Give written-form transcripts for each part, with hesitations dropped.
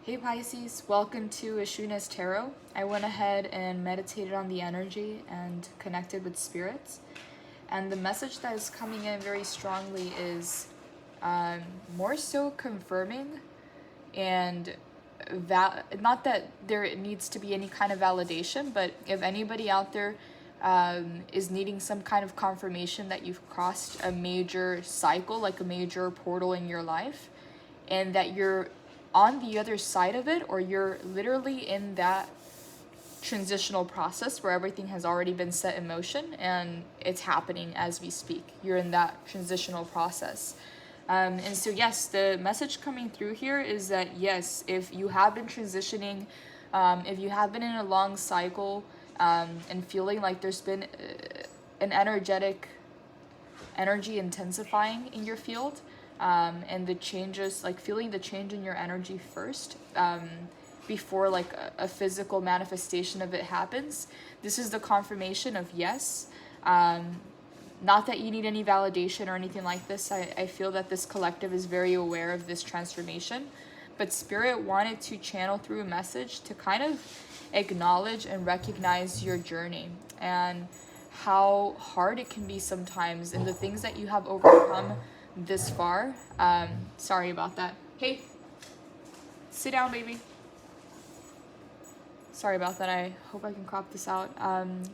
Hey Pisces, welcome to Ashuna's Tarot. I went ahead and meditated on the energy and connected with spirits. And the message that is coming in very strongly is more so confirming and not that there needs to be any kind of validation, but if anybody out there is needing some kind of confirmation that you've crossed a major cycle, like a major portal in your life, and that you're on the other side of it, or you're literally in that transitional process where everything has already been set in motion and it's happening as we speak. You're in that transitional process. And so yes, the message coming through here is that yes, if you have been transitioning, if you have been in a long cycle and feeling like there's been an energy intensifying in your field, and the changes, like feeling the change in your energy first before like a physical manifestation of it happens, this is the confirmation of yes. Not that you need any validation or anything like this. I feel that this collective is very aware of this transformation, but Spirit wanted to channel through a message to kind of acknowledge and recognize your journey and how hard it can be sometimes, and the things that you have overcome this far. Sorry about that. Hey, sit down, baby. Sorry about that. I hope I can crop this out.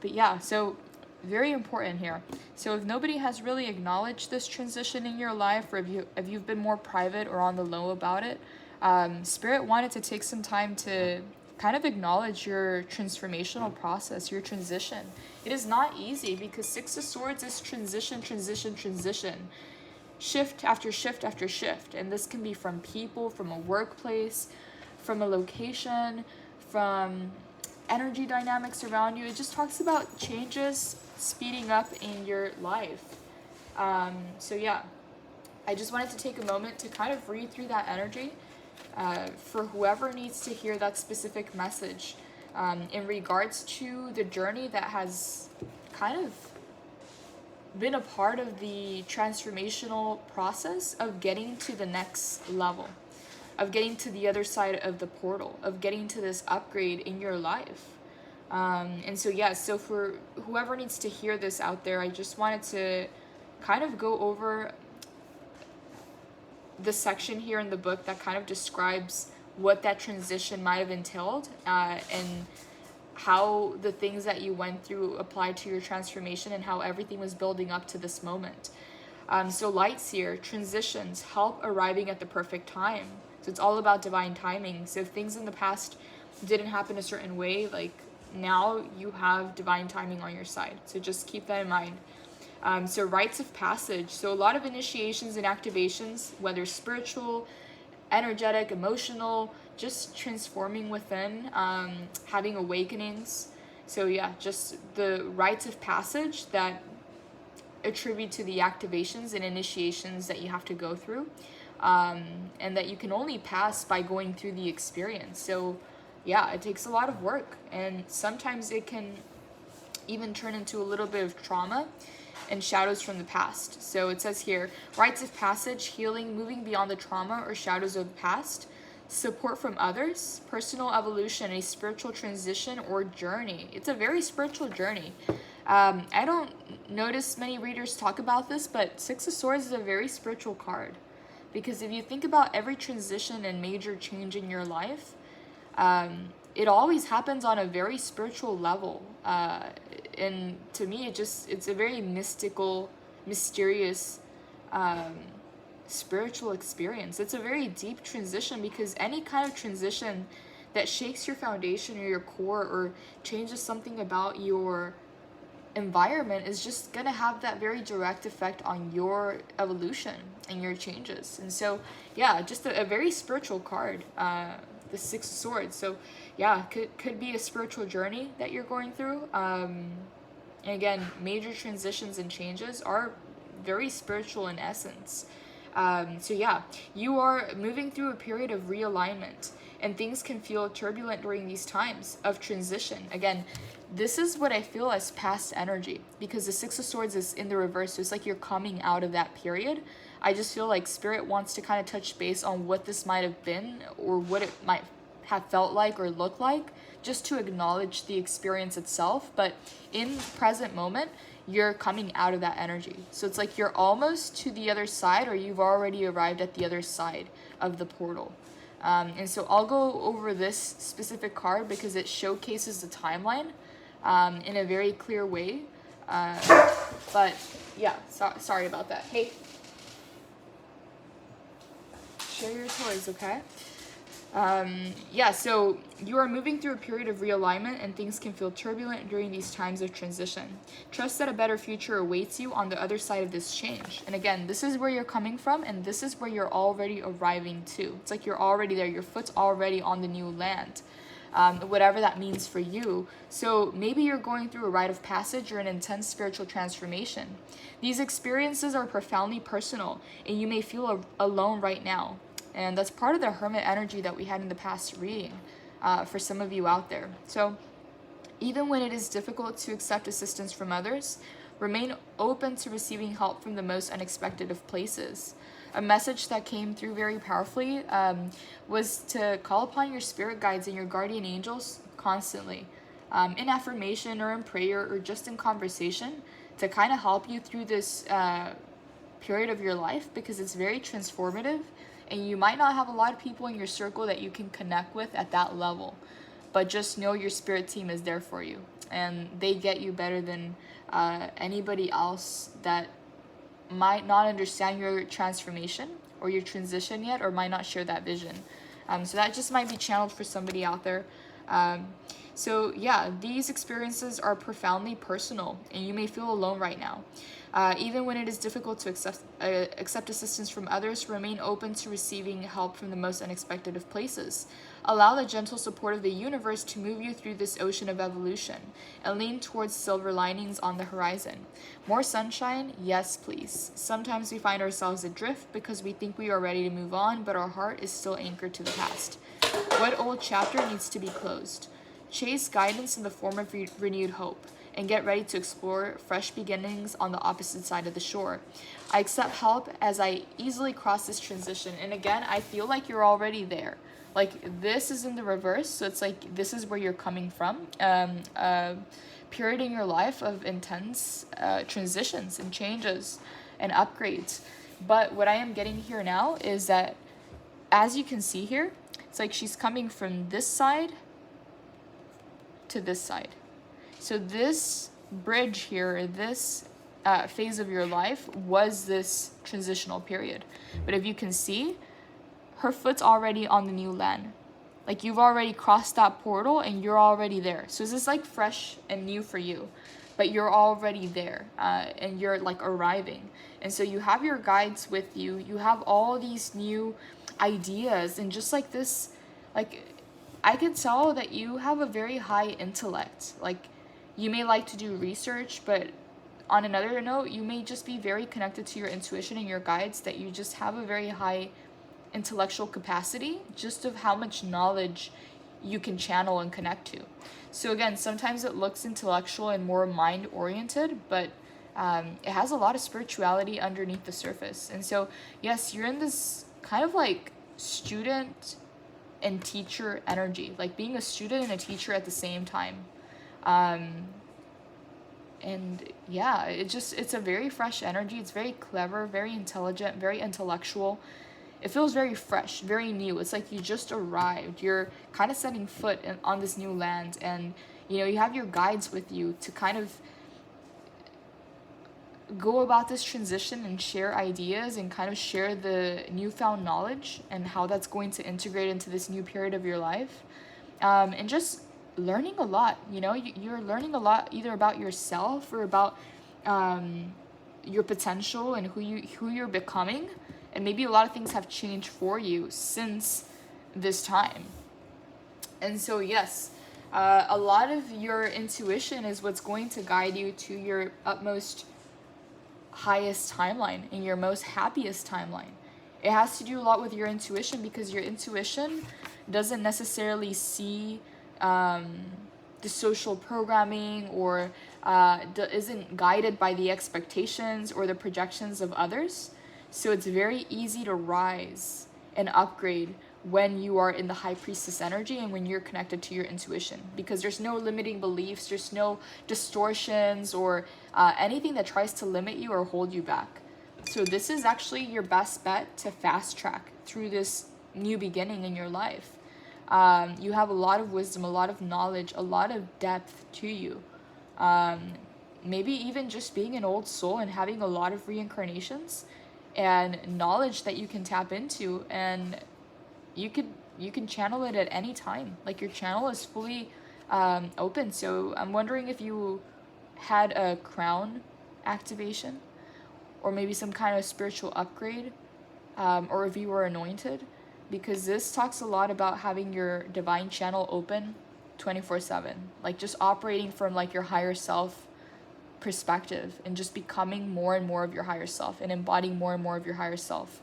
But yeah, so very important here. So if nobody has really acknowledged this transition in your life, or if you've been more private or on the low about it, Spirit wanted to take some time to kind of acknowledge your transformational process, your transition. It is not easy because Six of Swords is transition. Shift after shift after shift, and this can be from people, from a workplace, from a location, from energy dynamics around you. It just talks about changes speeding up in your life. So yeah, I just wanted to take a moment to kind of read through that energy for whoever needs to hear that specific message in regards to the journey that has kind of been a part of the transformational process of getting to the next level, of getting to the other side of the portal, of getting to this upgrade in your life. And so yeah, so for whoever needs to hear this out there, I just wanted to kind of go over the section here in the book that kind of describes what that transition might have entailed, and how the things that you went through applied to your transformation and how everything was building up to this moment. So lights here, transitions, help arriving at the perfect time. So it's all about divine timing. So if things in the past didn't happen a certain way, like now you have divine timing on your side. So just keep that in mind. So rites of passage. So a lot of initiations and activations, whether spiritual, energetic, emotional, just transforming within, having awakenings. So yeah, just the rites of passage that attribute to the activations and initiations that you have to go through, and that you can only pass by going through the experience. So yeah, it takes a lot of work, and sometimes it can even turn into a little bit of trauma and shadows from the past. So it says here, rites of passage, healing, moving beyond the trauma or shadows of the past, support from others, personal evolution, a spiritual transition or journey. It's a very spiritual journey. I don't notice many readers talk about this, but Six of Swords is a very spiritual card, because if you think about every transition and major change in your life, it always happens on a very spiritual level. And to me, it's a very mystical, mysterious, spiritual experience. It's a very deep transition, because any kind of transition that shakes your foundation or your core or changes something about your environment is just gonna have that very direct effect on your evolution and your changes. And so yeah, just a very spiritual card, the Six of Swords. So yeah, could be a spiritual journey that you're going through. And again, major transitions and changes are very spiritual in essence. So yeah, you are moving through a period of realignment, and things can feel turbulent during these times of transition. Again, this is what I feel as past energy, because the Six of Swords is in the reverse. So it's like you're coming out of that period. I just feel like Spirit wants to kind of touch base on what this might have been, or what it might have felt like or looked like, just to acknowledge the experience itself. But in present moment, you're coming out of that energy. So it's like you're almost to the other side, or you've already arrived at the other side of the portal. And so I'll go over this specific card because it showcases the timeline in a very clear way. But yeah, sorry about that. Hey, share your toys, okay? Yeah, so you are moving through a period of realignment, and things can feel turbulent during these times of transition. Trust that a better future awaits you on the other side of this change. And again, this is where you're coming from, and this is where you're already arriving to. It's like you're already there. Your foot's already on the new land, whatever that means for you. So maybe you're going through a rite of passage or an intense spiritual transformation. These experiences are profoundly personal, and you may feel alone right now. And that's part of the hermit energy that we had in the past reading for some of you out there. So even when it is difficult to accept assistance from others, remain open to receiving help from the most unexpected of places. A message that came through very powerfully was to call upon your spirit guides and your guardian angels constantly, in affirmation or in prayer or just in conversation, to kind of help you through this period of your life, because it's very transformative. And you might not have a lot of people in your circle that you can connect with at that level, but just know your spirit team is there for you, and they get you better than anybody else that might not understand your transformation or your transition yet, or might not share that vision. So that just might be channeled for somebody out there. So yeah, these experiences are profoundly personal, and you may feel alone right now. Even when it is difficult to accept assistance from others, remain open to receiving help from the most unexpected of places. Allow the gentle support of the universe to move you through this ocean of evolution, and lean towards silver linings on the horizon. More sunshine? Yes, please. Sometimes we find ourselves adrift because we think we are ready to move on, but our heart is still anchored to the past. What old chapter needs to be closed? Chase guidance in the form of renewed hope, and get ready to explore fresh beginnings on the opposite side of the shore. I accept help as I easily cross this transition. And again, I feel like you're already there. Like, this is in the reverse, so it's like this is where you're coming from. Period in your life of intense transitions and changes and upgrades. But what I am getting here now is that, as you can see here, it's like she's coming from this side to this side. So this bridge here, this phase of your life was this transitional period. But if you can see, her foot's already on the new land. Like, you've already crossed that portal and you're already there. So this is like fresh and new for you, but you're already there, and you're like arriving. And so you have your guides with you. You have all these new ideas, and just like this, like, I can tell that you have a very high intellect. Like, you may like to do research, but on another note, you may just be very connected to your intuition and your guides, that you just have a very high intellectual capacity, just of how much knowledge you can channel and connect to. So again, sometimes it looks intellectual and more mind-oriented, but it has a lot of spirituality underneath the surface. And so, yes, you're in this kind of like student and teacher energy, like being a student and a teacher at the same time. And yeah, it's a very fresh energy. It's very clever, very intelligent, very intellectual. It feels very fresh, very new. It's like you just arrived. You're kind of setting foot on this new land, and you know, you have your guides with you to kind of go about this transition and share ideas and kind of share the newfound knowledge and how that's going to integrate into this new period of your life. And just learning a lot. You know, you're learning a lot either about yourself or about your potential and who you're becoming. And maybe a lot of things have changed for you since this time. And so, yes, a lot of your intuition is what's going to guide you to your utmost highest timeline and your most happiest timeline. It has to do a lot with your intuition, because your intuition doesn't necessarily see the social programming, or isn't guided by the expectations or the projections of others. So it's very easy to rise and upgrade when you are in the high priestess energy and when you're connected to your intuition, because there's no limiting beliefs, there's no distortions or anything that tries to limit you or hold you back. So this is actually your best bet to fast track through this new beginning in your life. You have a lot of wisdom, a lot of knowledge, a lot of depth to you. Maybe even just being an old soul and having a lot of reincarnations and knowledge that you can tap into, and you can channel it at any time. Like, your channel is fully open. So I'm wondering if you had a crown activation, or maybe some kind of spiritual upgrade, or if you were anointed, because this talks a lot about having your divine channel open 24/7, like just operating from like your higher self perspective and just becoming more and more of your higher self and embodying more and more of your higher self.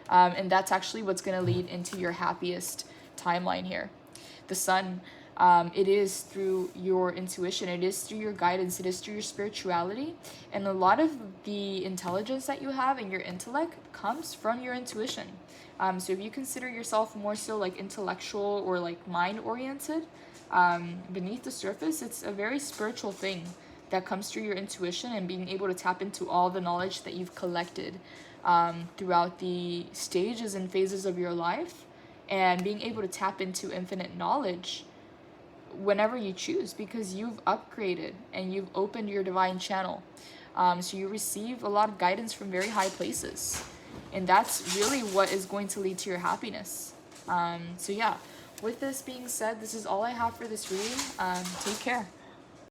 And that's actually what's going to lead into your happiest timeline here. The sun, it is through your intuition, it is through your guidance, it is through your spirituality, and a lot of the intelligence that you have and your intellect comes from your intuition. So if you consider yourself more so like intellectual or like mind oriented, beneath the surface, it's a very spiritual thing that comes through your intuition and being able to tap into all the knowledge that you've collected throughout the stages and phases of your life, and being able to tap into infinite knowledge whenever you choose, because you've upgraded and you've opened your divine channel. So you receive a lot of guidance from very high places, and that's really what is going to lead to your happiness. So yeah, with this being said, this is all I have for this reading. Take care.